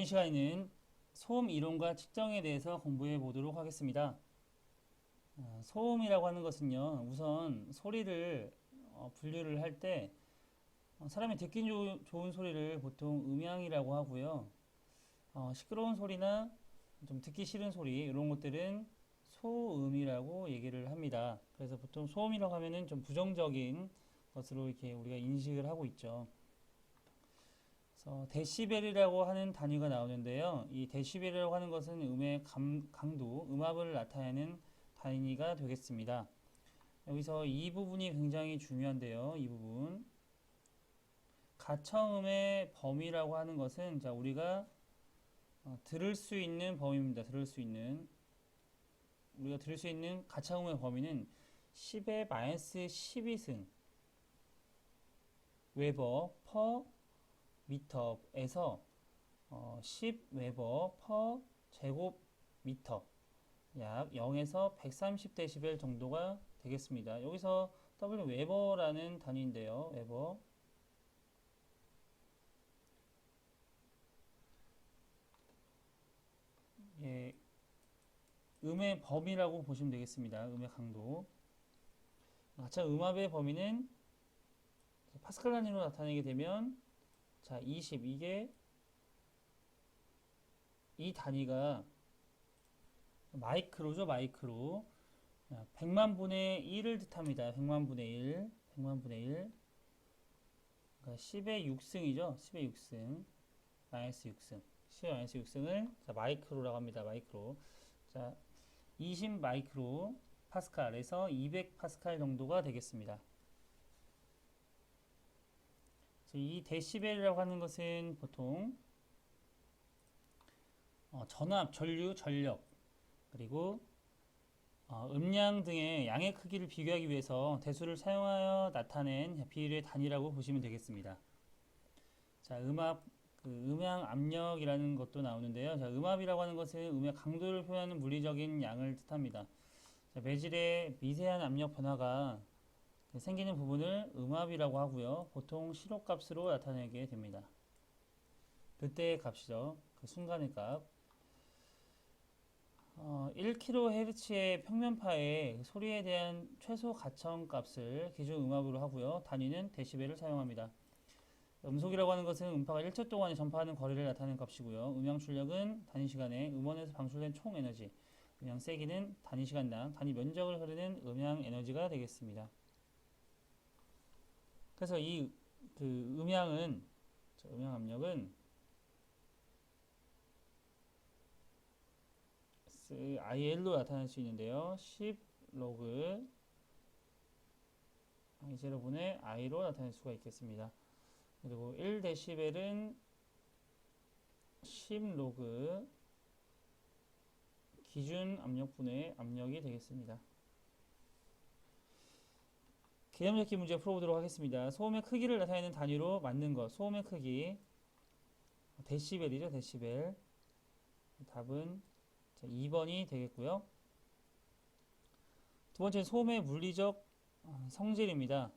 시간에는 소음 이론과 측정에 대해서 공부해 보도록 하겠습니다. 소음이라고 하는 것은요, 우선 소리를 분류를 할 때 사람이 듣기 좋은 소리를 보통 음향이라고 하고요. 시끄러운 소리나 좀 듣기 싫은 소리 이런 것들은 소음이라고 얘기를 합니다. 그래서 보통 소음이라고 하면은 좀 부정적인 것으로 이렇게 우리가 인식을 하고 있죠. 그래서 데시벨이라고 하는 단위가 나오는데요. 이 데시벨이라고 하는 것은 음의 강도, 음압을 나타내는 단위가 되겠습니다. 여기서 이 부분이 굉장히 중요한데요. 이 부분. 가청음의 범위라고 하는 것은 자, 우리가 들을 수 있는 범위입니다. 우리가 들을 수 있는 가청음의 범위는 10의 마이너스 12승 웨버 퍼 미터에서 10 웨버 퍼 제곱미터 약 0에서 130데시벨 정도가 되겠습니다. 여기서 W 웨버라는 단위인데요. 웨버. 예, 음의 범위라고 보시면 되겠습니다. 음의 강도. 가차 음압의 범위는 파스칼 단위로 나타내게 되면 자, 20 이게 이 단위가 마이크로죠, 마이크로. 100만 분의 1을 뜻합니다. 100만 분의 1. 100만 분의 1. 그러니까 10의 6승이죠. 10의 6승. 마이너스 6승. 10의 마이너스 6승을 자, 마이크로라고 합니다. 마이크로. 자, 20 마이크로 파스칼에서 200 파스칼 정도가 되겠습니다. 이 데시벨이라고 하는 것은 보통 전압, 전류, 전력 그리고 음량 등의 양의 크기를 비교하기 위해서 대수를 사용하여 나타낸 비율의 단위라고 보시면 되겠습니다. 자, 음압, 음향 압력이라는 것도 나오는데요. 자, 음압이라고 하는 것은 음의 강도를 표현하는 물리적인 양을 뜻합니다. 자, 매질의 미세한 압력 변화가 생기는 부분을 음압이라고 하고요. 보통 시로값으로 나타내게 됩니다. 그때의 값이죠. 그 순간의 값. 1kHz의 평면파의 소리에 대한 최소 가청 값을 기준 음압으로 하고요. 단위는 데시벨을 사용합니다. 음속이라고 하는 것은 음파가 1초 동안에 전파하는 거리를 나타내는 값이고요. 음향 출력은 단위 시간에 음원에서 방출된 총 에너지, 음향 세기는 단위 시간당 단위 면적을 흐르는 음향 에너지가 되겠습니다. 그래서 이 음향 압력은 IL로 나타낼 수 있는데요. 10 로그 I0분의 I로 나타낼 수가 있겠습니다. 그리고 1데시벨은 10 로그 기준 압력분의 압력이 되겠습니다. 개념 잡기 문제 풀어보도록 하겠습니다. 소음의 크기를 나타내는 단위로 맞는 것. 소음의 크기 데시벨이죠. 데시벨. 답은 2번이 되겠고요. 두 번째 소음의 물리적 성질입니다.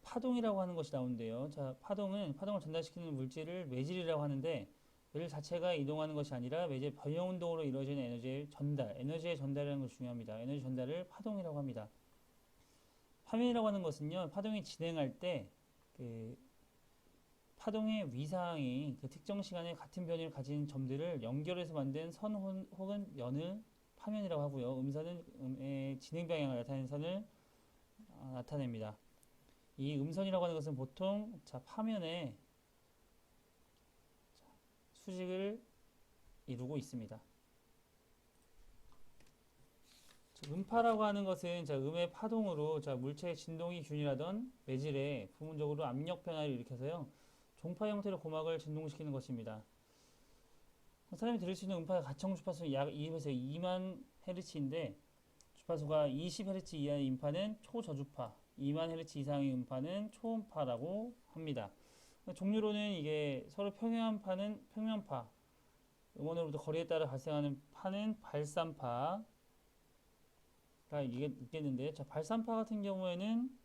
파동이라고 하는 것이 나오는데요. 자, 파동을 전달시키는 물질을 매질이라고 하는데 매질 자체가 이동하는 것이 아니라 매질 변형 운동으로 이루어지는 에너지의 전달이라는 것이 중요합니다. 에너지 전달을 파동이라고 합니다. 파면이라고 하는 것은요, 파동이 진행할 때 파동의 위상이 특정 시간에 같은 변이를 가진 점들을 연결해서 만든 선 혹은 면을 파면이라고 하고요. 음선은 음의 진행 방향을 나타내는 선을 나타냅니다. 이 음선이라고 하는 것은 보통 파면에 수직을 이루고 있습니다. 음파라고 하는 것은 음의 파동으로 물체의 진동이 균일하던 매질에 부분적으로 압력 변화를 일으켜서요. 종파 형태로 고막을 진동시키는 것입니다. 사람이 들을 수 있는 음파의 가청 주파수는 약 2에서 2만 헤르츠인데 주파수가 20Hz 이하의 음파는 초저주파, 2만 Hz 이상의 음파는 초음파라고 합니다. 종류로는 이게 서로 평행한 파는 평면파, 음원으로부터 거리에 따라 발생하는 파는 발산파가 있겠는데, 발산파 같은 경우에는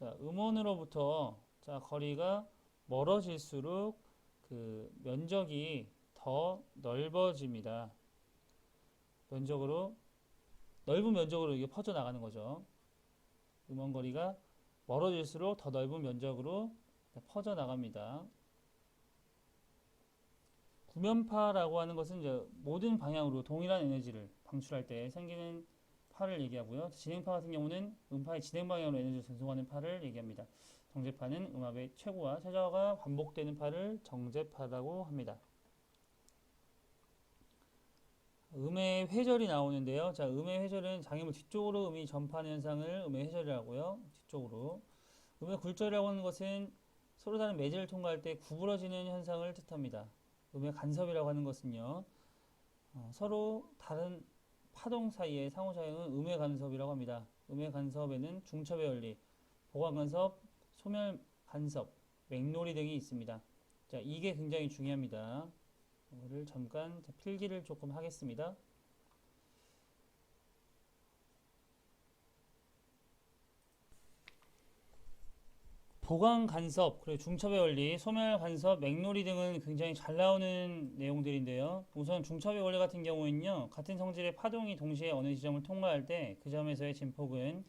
음원으로부터 거리가 멀어질수록 그 면적이 더 넓어집니다. 면적으로 넓은 면적으로 이게 퍼져 나가는 거죠. 음원 거리가 멀어질수록 더 넓은 면적으로 퍼져 나갑니다. 구면파라고 하는 것은 이제 모든 방향으로 동일한 에너지를 방출할 때 생기는 파를 얘기하고요. 진행파 같은 경우는 음파의 진행 방향으로 에너지를 전송하는 파를 얘기합니다. 정제파는 음압의 최고와 최저가 반복되는 파를 정제파라고 합니다. 음의 회절이 나오는데요. 자, 음의 회절은 장애물 뒤쪽으로 음이 전파하는 현상을 음의 회절이라고요. 뒤쪽으로. 음의 굴절이라고 하는 것은 서로 다른 매질을 통과할 때 구부러지는 현상을 뜻합니다. 음의 간섭이라고 하는 것은요. 서로 다른 파동 사이의 상호작용은 음의 간섭이라고 합니다. 음의 간섭에는 중첩의 원리, 보관 간섭, 소멸 간섭, 맥놀이 등이 있습니다. 자, 이게 굉장히 중요합니다. 이거를 잠깐 필기를 조금 하겠습니다. 보강 간섭, 그리고 중첩의 원리, 소멸 간섭, 맥놀이 등은 굉장히 잘 나오는 내용들인데요. 우선 중첩의 원리 같은 경우는요, 같은 성질의 파동이 동시에 어느 지점을 통과할 때 그 점에서의 진폭은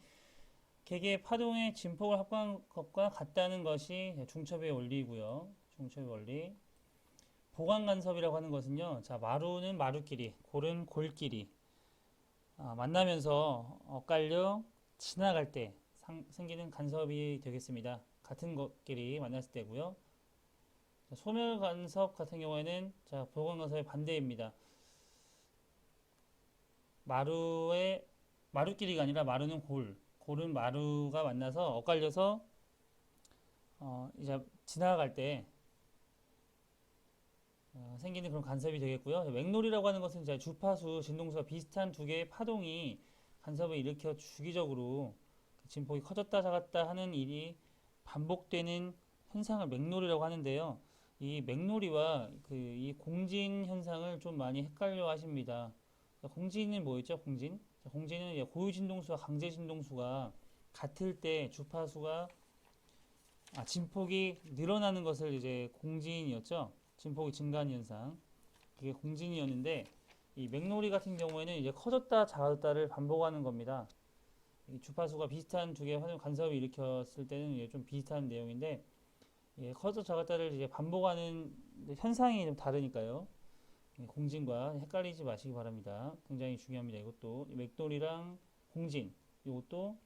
개개의 파동의 진폭을 합한 것과 같다는 것이 중첩의 원리이고요. 중첩의 원리. 보강 간섭이라고 하는 것은요, 자, 마루는 마루끼리, 골은 골끼리 만나면서 엇갈려 지나갈 때 생기는 간섭이 되겠습니다. 같은 것끼리 만났을 때고요. 자, 소멸 간섭 같은 경우에는 자, 보강 간섭의 반대입니다. 마루끼리가 아니라 마루는 골은 마루가 만나서 엇갈려서 이제 지나갈 때 생기는 그런 간섭이 되겠고요. 맥놀이라고 하는 것은 이제 주파수, 진동수가 비슷한 두 개의 파동이 간섭을 일으켜 주기적으로 진폭이 커졌다 작았다 하는 일이 반복되는 현상을 맥놀이라고 하는데요. 이 맥놀이와 이 공진 현상을 좀 많이 헷갈려 하십니다. 공진은 뭐였죠? 공진은 고유 진동수와 강제 진동수가 같을 때 주파수가 진폭이 늘어나는 것을 이제 공진이었죠. 진폭이 증가하는 현상. 그게 공진이었는데 이 맥놀이 같은 경우에는 이제 커졌다 작았다를 반복하는 겁니다. 이 주파수가 비슷한 두 개의 화면 간섭을 일으켰을 때는 이제 좀 비슷한 내용인데 커졌다 작았다를 이제 반복하는 현상이 좀 다르니까요. 공진과 헷갈리지 마시기 바랍니다. 굉장히 중요합니다. 이것도 맥놀이랑 공진 이것도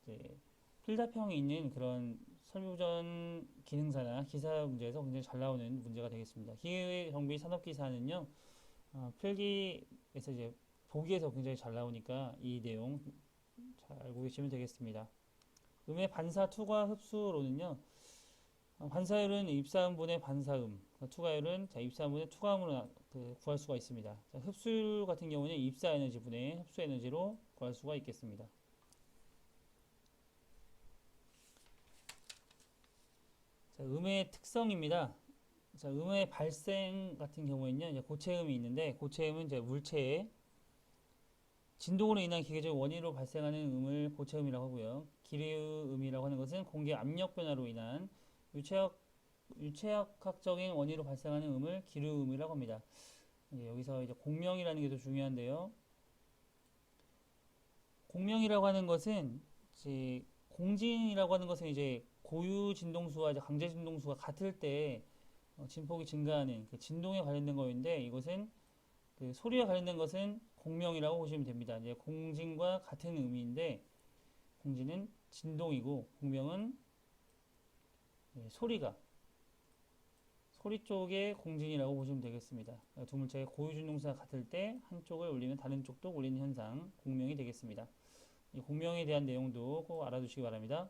이제 필답형이 있는 그런 설유전 기능사나 기사 문제에서 굉장히 잘 나오는 문제가 되겠습니다. 기계정비 산업기사는요, 필기에서 이제 보기에서 굉장히 잘 나오니까 이 내용 잘 알고 계시면 되겠습니다. 음의 반사, 투과, 흡수로는요, 반사율은 입사음분의 반사음, 투과율은 입사음분의 투과음으로 구할 수가 있습니다. 자, 흡수율 같은 경우는 입사 에너지 분의 흡수 에너지로 구할 수가 있겠습니다. 자, 음의 특성입니다. 자, 음의 발생 같은 경우에는요, 이제 고체음이 있는데, 고체음은 이제 물체의 진동으로 인한 기계적 원인으로 발생하는 음을 고체음이라고 하고요. 기류음이라고 하는 것은 공기 압력 변화로 인한 유체역학적인 원인으로 발생하는 음을 기류음이라고 합니다. 여기서 이제 공명이라는 게 더 중요한데요. 공명이라고 하는 것은 이제 공진이라고 하는 것은 이제 고유 진동수와 이제 강제 진동수가 같을 때 진폭이 증가하는 그 진동에 관련된 거인데 이것은 그 소리와 관련된 것은 공명이라고 보시면 됩니다. 이제 공진과 같은 의미인데 공진은 진동이고 공명은 소리 쪽의 공진이라고 보시면 되겠습니다. 두 물체의 고유 진동수가 같을 때 한쪽을 올리면 다른 쪽도 올리는 현상 공명이 되겠습니다. 이 공명에 대한 내용도 꼭 알아두시기 바랍니다.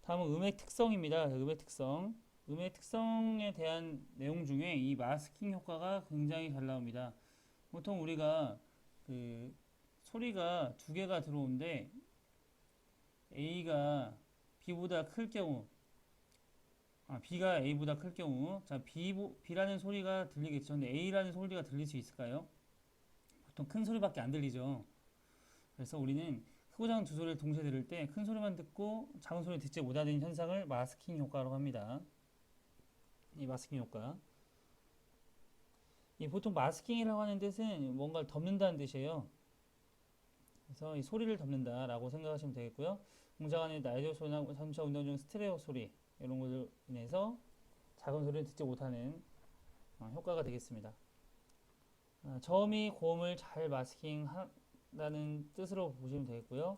다음은 음의 특성입니다. 음의 특성. 음의 특성에 대한 내용 중에 이 마스킹 효과가 굉장히 잘 나옵니다. 보통 우리가 그 소리가 두 개가 들어오는데 A가 B보다 클 경우, B가 A보다 클 경우, 자, B라는 소리가 들리겠죠. 근데 A라는 소리가 들릴 수 있을까요? 보통 큰 소리밖에 안 들리죠. 그래서 우리는 크고 작은 두 소리를 동시에 들을 때 큰 소리만 듣고 작은 소리를 듣지 못하는 현상을 마스킹 효과라고 합니다. 이 마스킹 효과. 이 보통 마스킹이라고 하는 뜻은 뭔가를 덮는다는 뜻이에요. 그래서 이 소리를 덮는다라고 생각하시면 되겠고요. 공장 안의 라디오 소리나 자동차 운전 중 스테레오 소리 이런 것으로 인해서 작은 소리를 듣지 못하는 효과가 되겠습니다. 저음이 고음을 잘 마스킹한다는 뜻으로 보시면 되겠고요.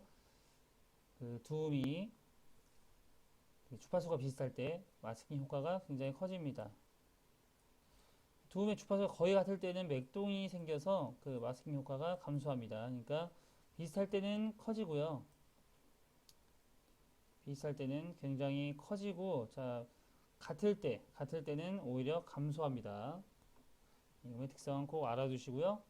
그 두음이 그 주파수가 비슷할 때 마스킹 효과가 굉장히 커집니다. 두음의 주파수가 거의 같을 때는 맥동이 생겨서 그 마스킹 효과가 감소합니다. 그러니까 비슷할 때는 커지고요. 비슷할 때는 굉장히 커지고, 자, 같을 때는 오히려 감소합니다. 이음의 특성 꼭 알아두시고요.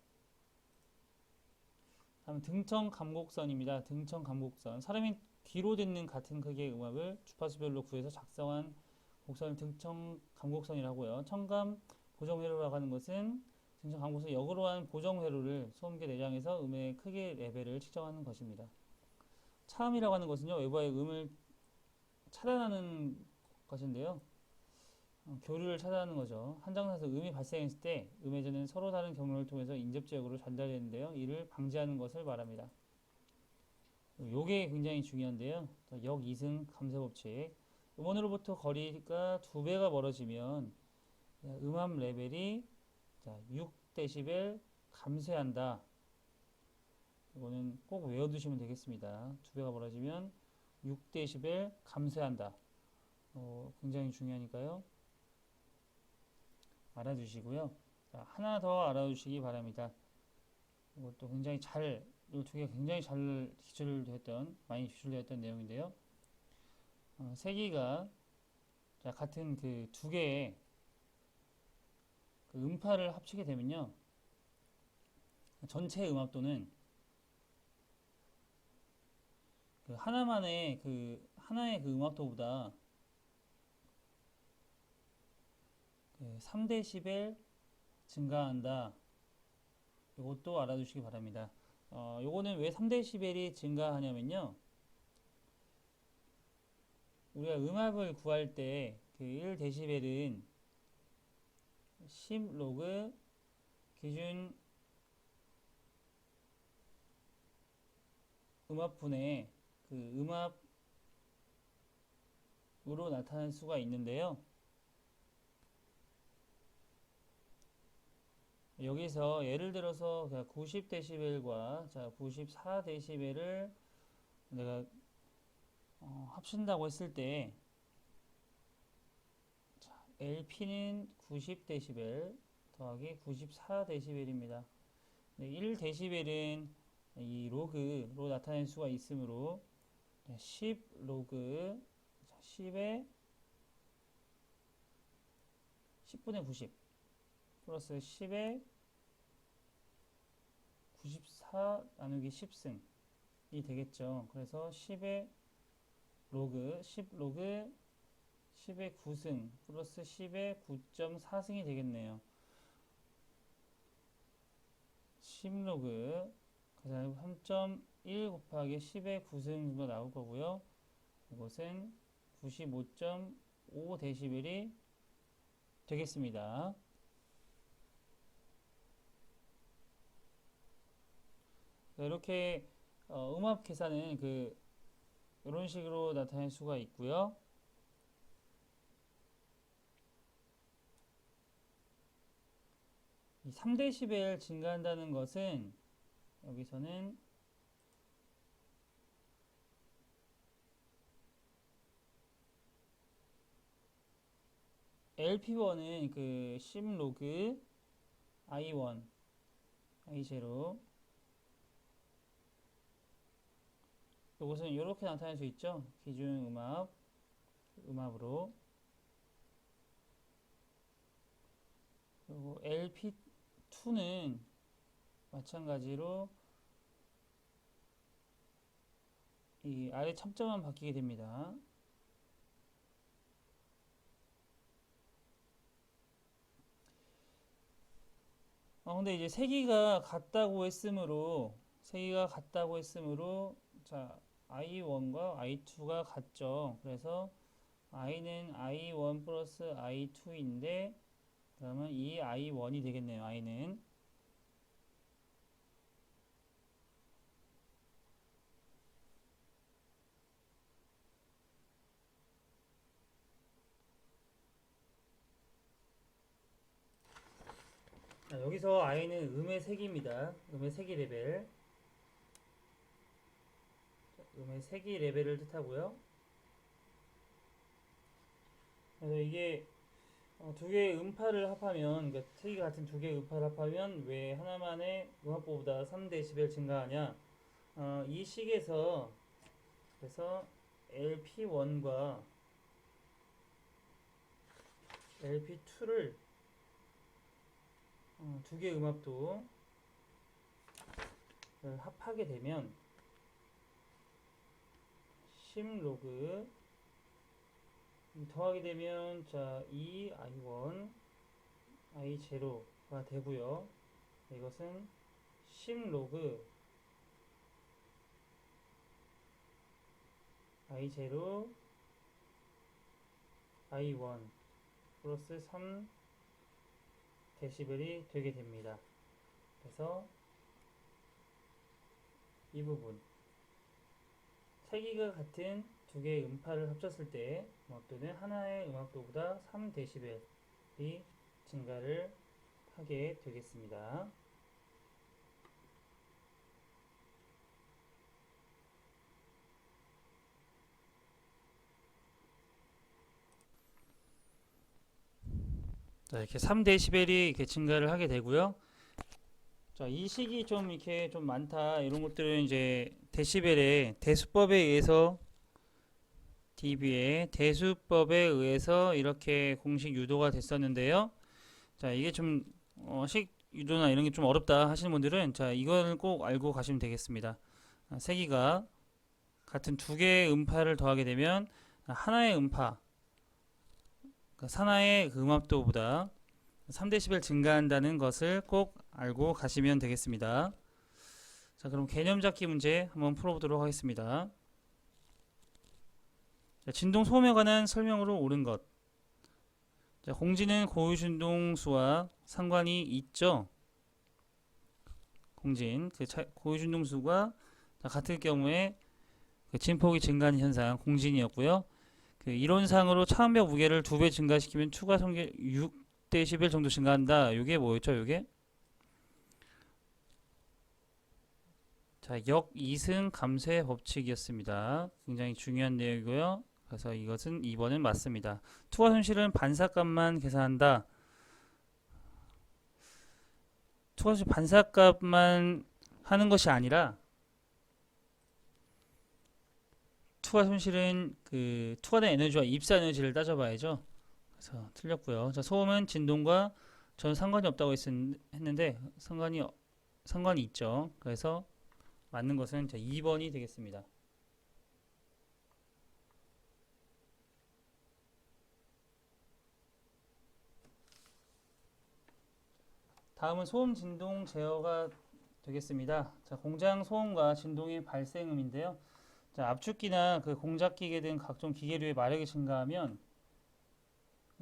다음 등청 감곡선입니다. 등청 감곡선. 사람이 귀로 듣는 같은 크기의 음악을 주파수별로 구해서 작성한 곡선을 등청 감곡선이라고 하고요. 청감 보정회로라고 하는 것은 등청 감곡선 역으로 한 보정회로를 소음계 내장에서 음의 크기 레벨을 측정하는 것입니다. 차음이라고 하는 것은요, 외부의 음을 차단하는 것인데요. 교류를 차단하는 거죠. 한 장소에서 음이 발생했을 때 음의 전은 서로 다른 경로를 통해서 인접 지역으로 전달되는데요. 이를 방지하는 것을 말합니다. 요게 굉장히 중요한데요. 역이승 감쇄 법칙. 음원으로부터 거리가 2배가 멀어지면 음압 레벨이 6dB 감쇄한다. 이거는 꼭 외워두시면 되겠습니다. 2배가 멀어지면 6dB 감쇄한다. 굉장히 중요하니까요. 알아두시고요. 자, 하나 더 알아두시기 바랍니다. 이것도 굉장히 잘, 이 두 개 굉장히 잘 많이 기출되었던 내용인데요. 세기가 같은 그 두 개의 그 음파를 합치게 되면요. 전체 음압도는 그 하나의 그 음압도보다 그 3dB 증가한다. 이것도 알아두시기 바랍니다. 요거는 왜 3dB이 증가하냐면요. 우리가 음압을 구할 때 그 1dB은 10로그 기준 음압분의 그 음압으로 나타날 수가 있는데요. 여기서 예를 들어서 90dB과 94dB를 내가 합친다고 했을 때 LP는 90dB 더하기 94dB입니다. 1dB는 이 로그로 나타낼 수가 있으므로 10로그 10의 10분의 90 플러스 10의 94 나누기 10승이 되겠죠. 그래서 10의 로그 10로그 10의 9승 플러스 10의 9.4승이 되겠네요. 10로그 그 다음에 3.1 곱하기 10의 9승 정도 나올 거고요. 이것은 95.5dB이 되겠습니다. 이렇게 음압 계산은 이런 식으로 나타낼 수가 있고요. 이 3dB 증가한다는 것은 여기서는 LP1은 그 10로그 I1, I0 이것은 이렇게 나타낼 수 있죠. 기준 음압으로. 그리고 LP2는 마찬가지로 이 아래 첨점만 바뀌게 됩니다. 근데 이제 세기가 같다고 했으므로 자, I1과 I2가 같죠. 그래서 i는 i1 플러스 i2인데 그러면 이 i1이 되겠네요. i는 여기서 i는 음의 색입니다. 음의 색이 레벨 음의 색이 레벨을 뜻하고요. 그래서 이게 두 개의 음파를 합하면 그러니까 색이 같은 두 개의 음파를 합하면 왜 하나만의 음압보보다 3dB 증가하냐 이 식에서 그래서 LP1과 LP2를 두 개의 음압도 합하게 되면 10 로그 더하게 되면 자 2 i1 i0가 되고요. 이것은 10 로그 i0 i1 플러스 3 데시벨이 되게 됩니다. 그래서 이 부분 세 개가 같은 두 개의 음파를 합쳤을 때 음압도는 하나의 음압도보다 3dB이 증가를 하게 되겠습니다. 자, 이렇게 3dB이 이렇게 증가를 하게 되고요. 자, 이 식이 좀 이렇게 좀 많다. 이런 것들은 이제 데시벨의 대수법에 의해서 dB의 대수법에 의해서 이렇게 공식 유도가 됐었는데요. 자, 이게 좀 식 유도나 이런 게 좀 어렵다 하시는 분들은 자, 이거는 꼭 알고 가시면 되겠습니다. 세기가 같은 두 개의 음파를 더하게 되면 하나의 음파, 그러니까 하나의 음압도보다 3dB 증가한다는 것을 꼭 알고 가시면 되겠습니다. 자, 그럼 개념 잡기 문제 한번 풀어보도록 하겠습니다. 자, 진동 소음에 관한 설명으로 옳은 것. 자, 공지는 고유진동수와 상관이 있죠. 공진, 고유진동수가 같을 경우에 그 진폭이 증가하는 현상, 공진이었고요. 그 이론상으로 차음벽 무게를 2배 증가시키면 추가 성계 6dB 정도 증가한다. 이게 뭐였죠? 이게 자, 역이승 감쇄 법칙이었습니다. 굉장히 중요한 내용이고요. 그래서 이것은 2번은 맞습니다. 투하 손실은 반사값만 계산한다. 투하 손실 반사값만 하는 것이 아니라 투하 손실은 그 투하된 에너지와 입사 에너지를 따져봐야죠. 그래서 틀렸고요. 자, 소음은 진동과 전 상관이 없다고 했는데 상관이 있죠. 그래서 맞는 것은 자, 2번이 되겠습니다. 다음은 소음 진동 제어가 되겠습니다. 자, 공장 소음과 진동의 발생음인데요. 자, 압축기나 그 공작기계 등 각종 기계류의 마력이 증가하면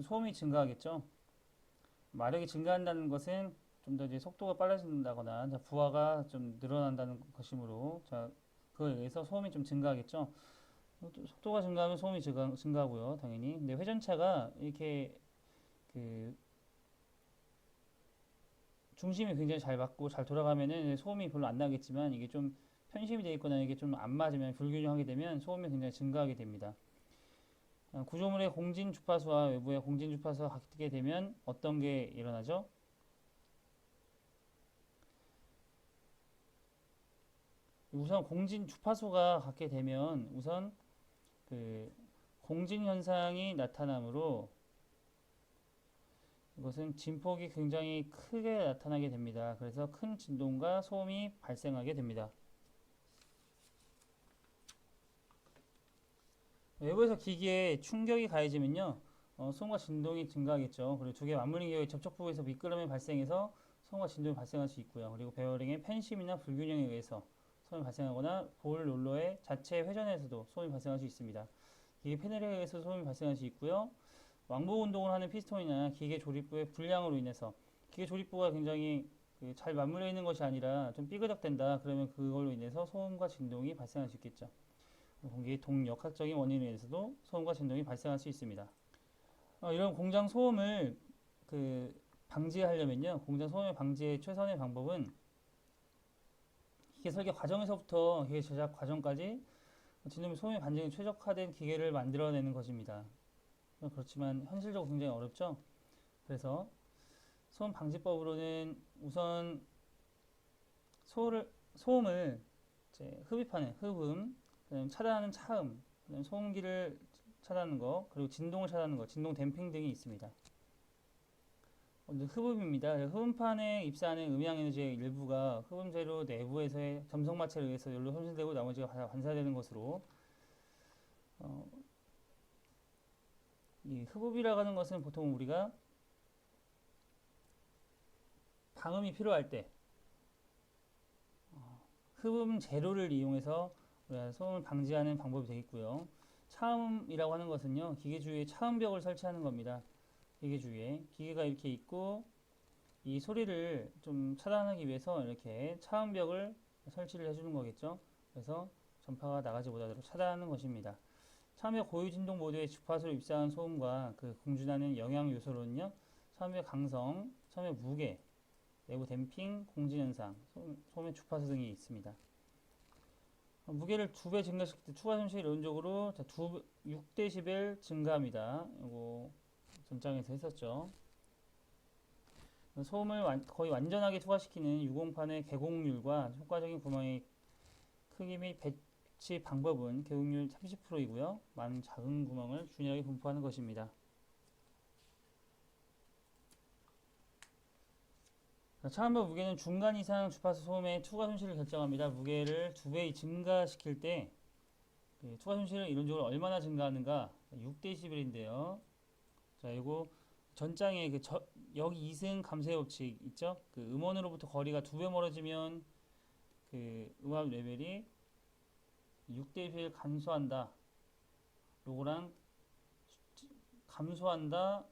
소음이 증가하겠죠. 마력이 증가한다는 것은 좀 더 이제 속도가 빨라진다거나 자, 부하가 좀 늘어난다는 것이므로 자, 그에 의해서 소음이 좀 증가하겠죠. 속도가 증가하면 소음이 증가하고요, 당연히. 근데 회전차가 이렇게 그 중심이 굉장히 잘 맞고 잘 돌아가면은 소음이 별로 안 나겠지만 이게 좀 편심이 되어 있거나 이게 좀 안 맞으면 불균형하게 되면 소음이 굉장히 증가하게 됩니다. 구조물의 공진 주파수와 외부의 공진 주파수가 같게 되면 어떤 게 일어나죠? 우선 공진 주파수가 같게 되면 우선 그 공진 현상이 나타나므로 이것은 진폭이 굉장히 크게 나타나게 됩니다. 그래서 큰 진동과 소음이 발생하게 됩니다. 외부에서 기기에 충격이 가해지면요, 소음과 진동이 증가하겠죠. 그리고 두 개 맞물린 기계의 접촉 부위에서 미끄럼이 발생해서 소음과 진동이 발생할 수 있고요. 그리고 베어링의 펜심이나 불균형에 의해서 소음이 발생하거나 볼 롤러의 자체 회전에서도 소음이 발생할 수 있습니다. 기계 패널에 의해서 소음이 발생할 수 있고요. 왕복 운동을 하는 피스톤이나 기계 조립부의 불량으로 인해서 기계 조립부가 굉장히 잘 맞물려 있는 것이 아니라 좀 삐그덕된다. 그러면 그걸로 인해서 소음과 진동이 발생할 수 있겠죠. 공기의 동역학적인 원인에 의해서도 소음과 진동이 발생할 수 있습니다. 이런 공장 소음을 방지하려면요, 공장 소음의 방지의 최선의 방법은 기계 설계 과정에서부터 기계 제작 과정까지 진동 소음의 반증이 최적화된 기계를 만들어내는 것입니다. 그렇지만 현실적으로 굉장히 어렵죠. 그래서 소음 방지법으로는 우선 소음을 이제 흡입하는 흡음, 그다음에 차단하는 차음, 그다음에 소음기를 차단하는 거, 그리고 진동을 차단하는 거, 진동 댐핑 등이 있습니다. 먼저 흡음입니다. 흡음판에 입사하는 음향 에너지의 일부가 흡음 재료 내부에서의 점성 마체에 의해서 연료 손실되고 나머지가 반사되는 것으로 이 흡음이라고 하는 것은 보통 우리가 방음이 필요할 때 흡음 재료를 이용해서 우리가 소음을 방지하는 방법이 되겠고요. 차음이라고 하는 것은요, 기계 주위에 차음벽을 설치하는 겁니다. 기계 주위에 기계가 이렇게 있고 이 소리를 좀 차단하기 위해서 이렇게 차음벽을 설치를 해주는 거겠죠. 그래서 전파가 나가지 못하도록 차단하는 것입니다. 차음벽 고유 진동 모드의 주파수로 입사한 소음과 공준하는 영향 요소로는요, 차음벽 강성, 차음벽 무게, 내부 댐핑, 공진 현상, 소음의 주파수 등이 있습니다. 무게를 2배 증가시킬 때 추가 손실이 이론적으로 6dB 증가합니다. 이거 전장에서 했었죠. 소음을 거의 완전하게 투과시키는 유공판의 개곡률과 효과적인 구멍의 크기 및 배치 방법은 개곡률 30%이고요. 많은 작은 구멍을 균일하게 분포하는 것입니다. 차음벽 무게는 중간 이상 주파수 소음의 투과 손실을 결정합니다. 무게를 2배 증가시킬 때 투과 손실은 이론적으로 얼마나 증가하는가? 6dB인데요. 자, 이거 전장에 여기 이승 감소의 법칙 있죠? 음원으로부터 거리가 2배 멀어지면 음압 레벨이 6dB를 감소한다. 요거랑 감소한다,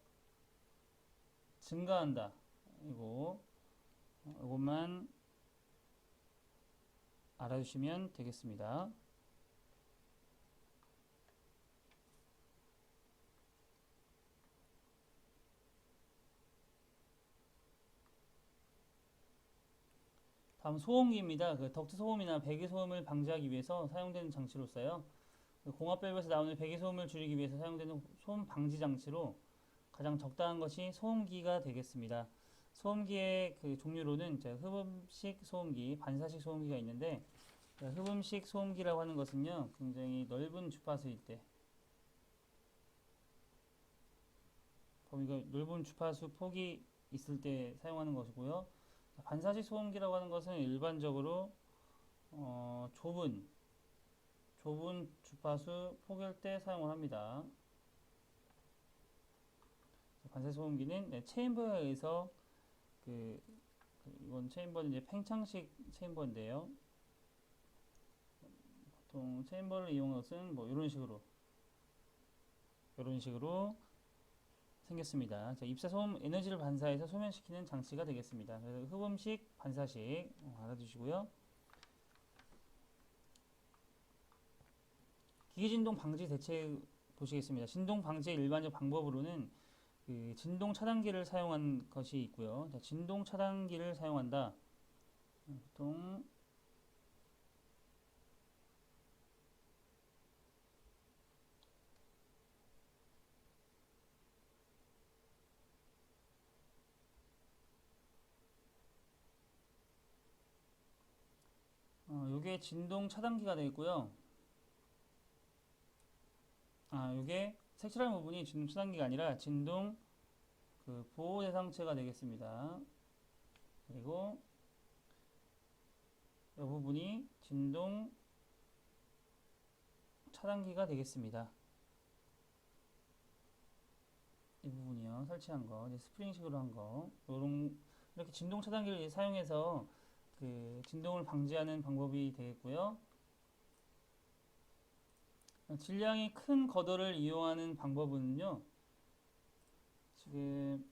증가한다. 이것만 알아주시면 되겠습니다. 다음 소음기입니다. 덕트 소음이나 배기 소음을 방지하기 위해서 사용되는 장치로서요. 공합 밸브에서 나오는 배기 소음을 줄이기 위해서 사용되는 소음 방지 장치로 가장 적당한 것이 소음기가 되겠습니다. 소음기의 종류로는 흡음식 소음기, 반사식 소음기가 있는데, 흡음식 소음기라고 하는 것은요, 굉장히 넓은 주파수일 때, 범위가 넓은 주파수 폭이 있을 때 사용하는 것이고요. 반사식 소음기라고 하는 것은 일반적으로 좁은 주파수 폭일 때 사용을 합니다. 반사식 소음기는 체인버에 의해서 이건 체인버는 이제 팽창식 체인버인데요. 보통 체인버를 이용한 것은 뭐 이런 식으로 생겼습니다. 자, 입사 소음 에너지를 반사해서 소멸시키는 장치가 되겠습니다. 그래서 흡음식, 반사식 알아두시고요. 기계진동 방지 대책 보시겠습니다. 진동 방지의 일반적 방법으로는 진동 차단기를 사용한 것이 있고요. 자, 진동 차단기를 사용한다. 보통 요게 진동 차단기가 되겠고요. 요게 색칠한 부분이 진동 차단기가 아니라 진동 보호 대상체가 되겠습니다. 그리고 이 부분이 진동 차단기가 되겠습니다. 이 부분이요, 설치한 거, 이제 스프링식으로 한 거, 이렇게 진동 차단기를 사용해서 진동을 방지하는 방법이 되겠고요. 질량이 큰 거덜을 이용하는 방법은요. 지금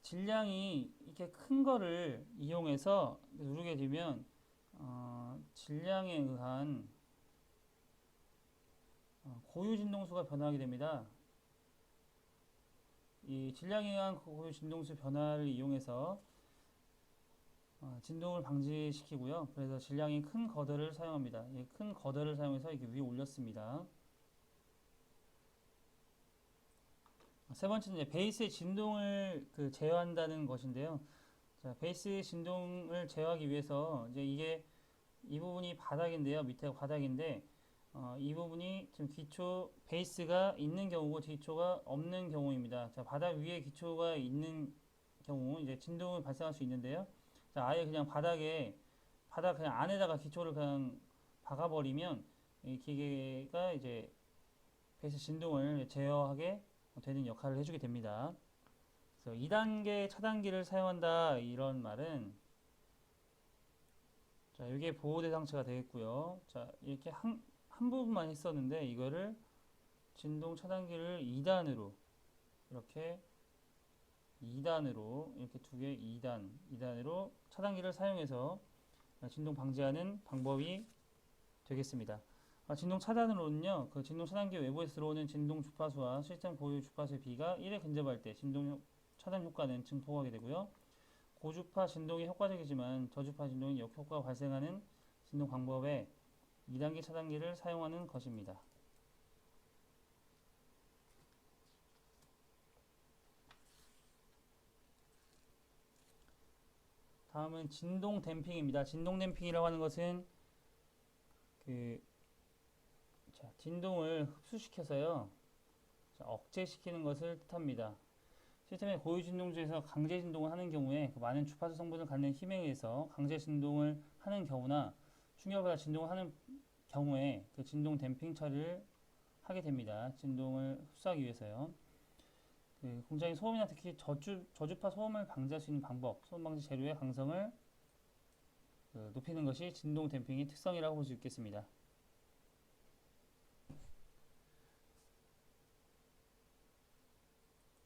질량이 이렇게 큰 거를 이용해서 누르게 되면 질량에 의한 고유 진동수가 변화하게 됩니다. 이 질량에 의한 고유 진동수 변화를 이용해서 진동을 방지시키고요. 그래서 질량이 큰 거덜을 사용합니다. 이 큰 거덜을 사용해서 이렇게 위에 올렸습니다. 세 번째는 이제 베이스의 진동을 제어한다는 것인데요. 자, 베이스 진동을 제어하기 위해서 이제 이게 이 부분이 바닥인데요. 밑에가 바닥인데 이 부분이 지금 기초 베이스가 있는 경우고 기초가 없는 경우입니다. 자, 바닥 위에 기초가 있는 경우 이제 진동이 발생할 수 있는데요. 자, 아예 그냥 바닥 그냥 안에다가 기초를 그냥 박아버리면 이 기계가 이제 베이스 진동을 제어하게 되는 역할을 해주게 됩니다. 그래서 2단계 차단기를 사용한다 이런 말은 자, 이게 보호 대상체가 되겠고요. 자, 이렇게 한 부분만 했었는데 이거를 진동 차단기를 2단으로 이렇게 2단으로 이렇게 두 개 2단으로 차단기를 사용해서 진동 방지하는 방법이 되겠습니다. 진동 차단으로는요, 그 진동 차단기 외부에서 들어오는 진동 주파수와 시스템 고유 주파수의 비가 1에 근접할 때 진동 차단 효과는 증폭하게 되고요. 고주파 진동이 효과적이지만 저주파 진동이 역효과가 발생하는 진동 방법에 2단계 차단기를 사용하는 것입니다. 다음은 진동 댐핑입니다. 진동 댐핑이라고 하는 것은 진동을 흡수시켜서요, 억제시키는 것을 뜻합니다. 시스템의 고유 진동 중에서 강제 진동을 하는 경우에 많은 주파수 성분을 갖는 힘에 의해서 강제 진동을 하는 경우나 충격을 받아 진동을 하는 경우에 그 진동 댐핑 처리를 하게 됩니다. 진동을 흡수하기 위해서요. 공장의 소음이나 특히 저주파 소음을 방지할 수 있는 방법, 소음 방지 재료의 강성을 높이는 것이 진동 댐핑의 특성이라고 볼 수 있겠습니다.